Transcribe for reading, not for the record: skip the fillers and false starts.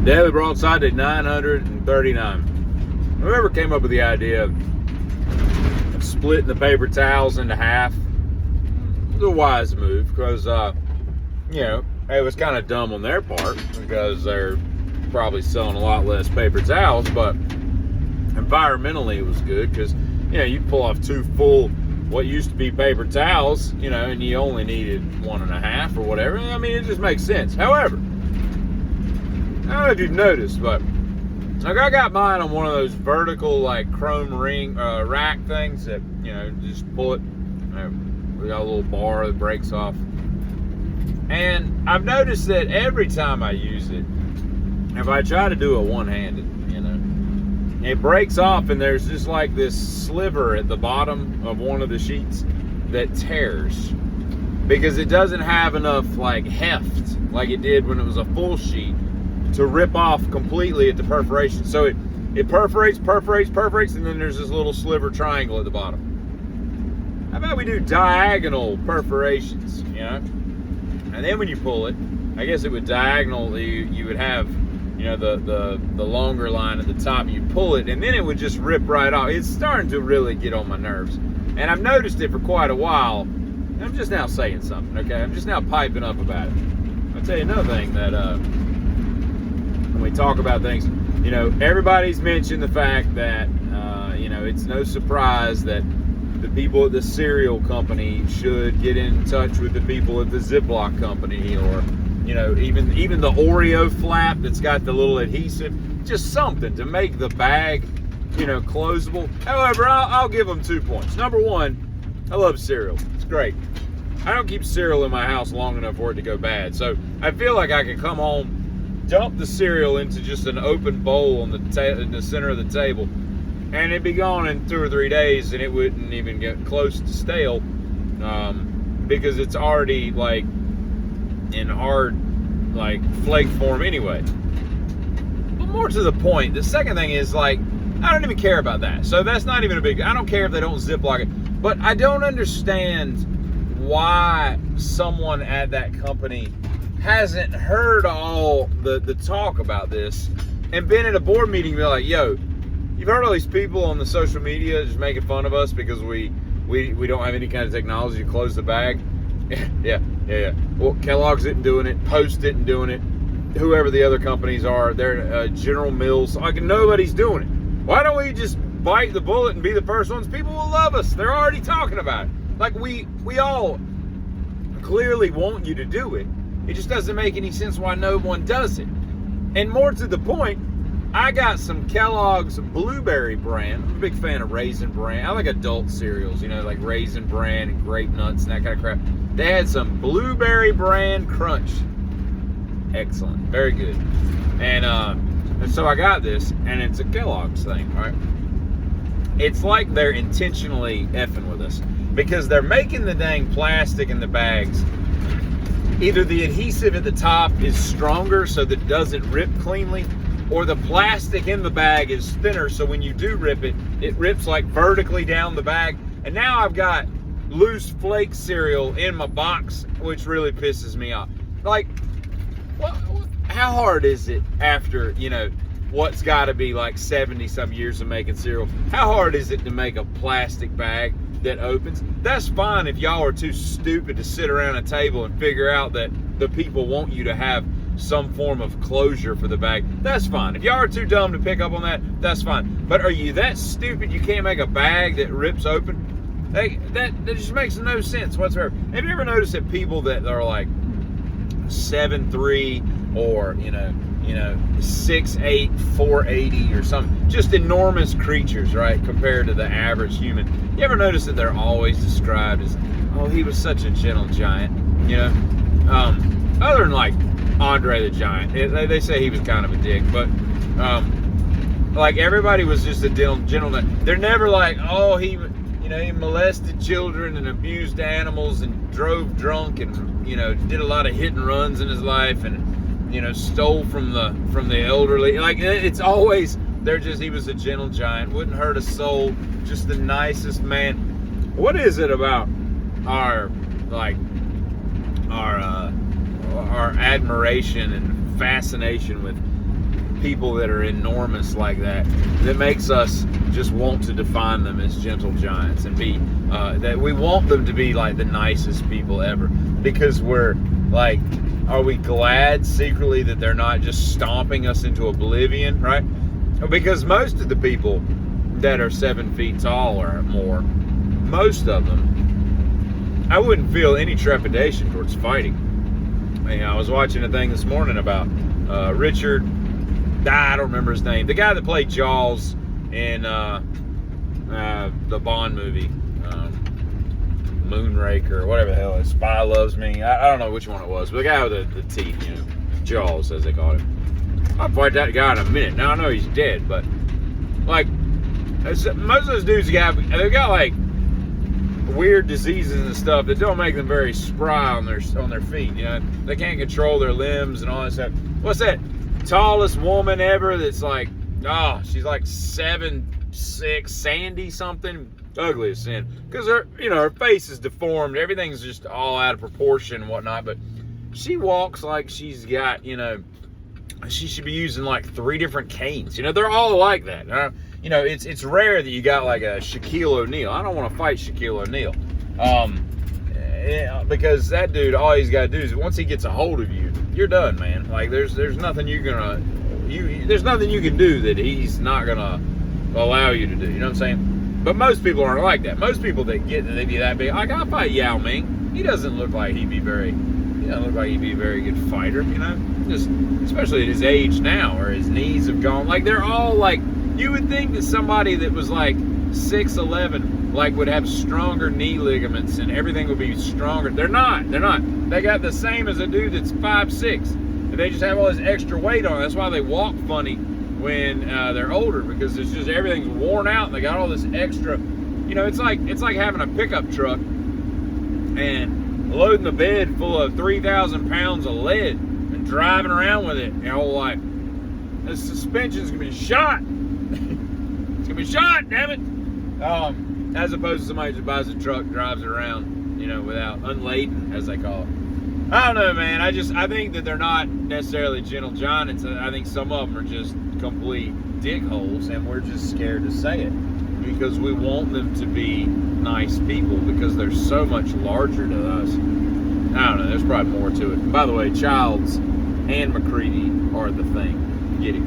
Daily Broadside did 939. Whoever came up with the idea of splitting the paper towels into half, it was a wise move because, it was kind of dumb on their part because they're probably selling a lot less paper towels, but environmentally it was good because, you pull off two full, what used to be paper towels, and you only needed 1.5 or whatever. I mean, it just makes sense. However, I don't know if you've noticed, but like I got mine on one of those vertical like chrome ring rack things that just pull it. We got a little bar that breaks off, and I've noticed that every time I use it, if I try to do it one-handed, it breaks off, and there's just like this sliver at the bottom of one of the sheets that tears because it doesn't have enough like heft like it did when it was a full sheet to rip off completely at the perforation. So it perforates, and then there's this little sliver triangle at the bottom. How about we do diagonal perforations, And then when you pull it, I guess it would diagonally, you would have, the longer line at the top. You pull it, and then it would just rip right off. It's starting to really get on my nerves. And I've noticed it for quite a while. And I'm just now saying something, okay? I'm just now piping up about it. I'll tell you another thing that, when we talk about things, everybody's mentioned the fact that, it's no surprise that the people at the cereal company should get in touch with the people at the Ziploc company, or, even the Oreo flap that's got the little adhesive, just something to make the bag, closable. However, I'll give them 2 points. Number one, I love cereal. It's great. I don't keep cereal in my house long enough for it to go bad. So I feel like I can come home, dump the cereal into just an open bowl on in the center of the table, and it'd be gone in 2 or 3 days, and it wouldn't even get close to stale because it's already like in hard like flake form anyway. But more to the point, the second thing is like I don't even care about that. So that's not even a big. I don't care if they don't Ziploc it, but I don't understand why someone at that company hasn't heard all the talk about this and been at a board meeting and be like, yo, you've heard all these people on the social media just making fun of us because we don't have any kind of technology to close the bag. Yeah. Well, Kellogg's isn't doing it. Post isn't doing it. Whoever the other companies are, they're General Mills. Like, nobody's doing it. Why don't we just bite the bullet and be the first ones? People will love us. They're already talking about it. Like, we all clearly want you to do it. It just doesn't make any sense why no one does it. And more to the point, I got some Kellogg's Blueberry Bran. I'm a big fan of Raisin Bran. I like adult cereals, like Raisin Bran and Grape Nuts and that kind of crap. They had some Blueberry Bran Crunch. Excellent. Very good. And so I got this, and it's a Kellogg's thing, right? It's like they're intentionally effing with us because they're making the dang plastic in the bags. Either the adhesive at the top is stronger so that it doesn't rip cleanly, or the plastic in the bag is thinner so when you do rip it, it rips like vertically down the bag. And now I've got loose flake cereal in my box, which really pisses me off. Like, how hard is it after, what's got to be like 70 some years of making cereal? How hard is it to make a plastic bag that opens? That's fine if y'all are too stupid to sit around a table and figure out that the people want you to have some form of closure for the bag. That's fine. If y'all are too dumb to pick up on that, that's fine. But are you that stupid you can't make a bag that rips open? That just makes no sense whatsoever. Have you ever noticed that people that are like 7'3" or 6'8", 480 or something, just enormous creatures, right, compared to the average human? You ever notice that they're always described as, oh, he was such a gentle giant, other than like Andre the Giant. They say he was kind of a dick, but like everybody was just a gentleman. They're never like, oh, he molested children and abused animals and drove drunk and did a lot of hit and runs in his life and stole from the elderly. Like, it's always, he was a gentle giant, wouldn't hurt a soul, just the nicest man. What is it about our admiration and fascination with people that are enormous like that makes us just want to define them as gentle giants and be that we want them to be like the nicest people ever, because we're like, are we glad secretly that they're not just stomping us into oblivion, right? Because most of the people that are 7 feet tall or more, most of them, I wouldn't feel any trepidation towards fighting. I was watching a thing this morning about Richard, I don't remember his name, the guy that played Jaws in the Bond movie, Moonraker, or whatever the hell it is, Spy Loves Me. I don't know which one it was, but the guy with the teeth, Jaws, as they call it. I'll fight that guy in a minute. Now I know he's dead, but like most of those dudes they've got like weird diseases and stuff that don't make them very spry on their feet. They can't control their limbs and all that stuff. What's that tallest woman ever that's like, she's like 7'6", Sandy something, ugly as sin, because her face is deformed, everything's just all out of proportion and whatnot, but she walks like she's got, she should be using like 3 different canes. They're all like that. It's rare that you got like a Shaquille O'Neal. I don't want to fight Shaquille O'Neal, because that dude, all he's got to do is once he gets a hold of you, you're done, man. Like there's nothing there's nothing you can do that he's not gonna allow you to do. You know what I'm saying? But most people aren't like that. Most people that they be that big, like I'll fight Yao Ming. He doesn't look like he'd be a very good fighter. Just especially at his age now, where his knees have gone. Like they're all like, you would think that somebody that was like 6'11", like would have stronger knee ligaments and everything would be stronger. They're not. They got the same as a dude that's 5'6". They just have all this extra weight on. That's why they walk funny when they're older, because it's just everything's worn out and they got all this extra. It's like having a pickup truck and loading the bed full of 3,000 pounds of lead and driving around with it your whole life. The suspension's gonna be shot. It's gonna be shot, damn it. As opposed to somebody just buys a truck, drives it around, without unladen, as they call it. I don't know, man. I think that they're not necessarily gentle giants. I think some of them are just complete dickholes, and we're just scared to say it because we want them to be nice people because they're so much larger to us. I don't know. There's probably more to it. And by the way, Childs and McCready are the thing. Get it?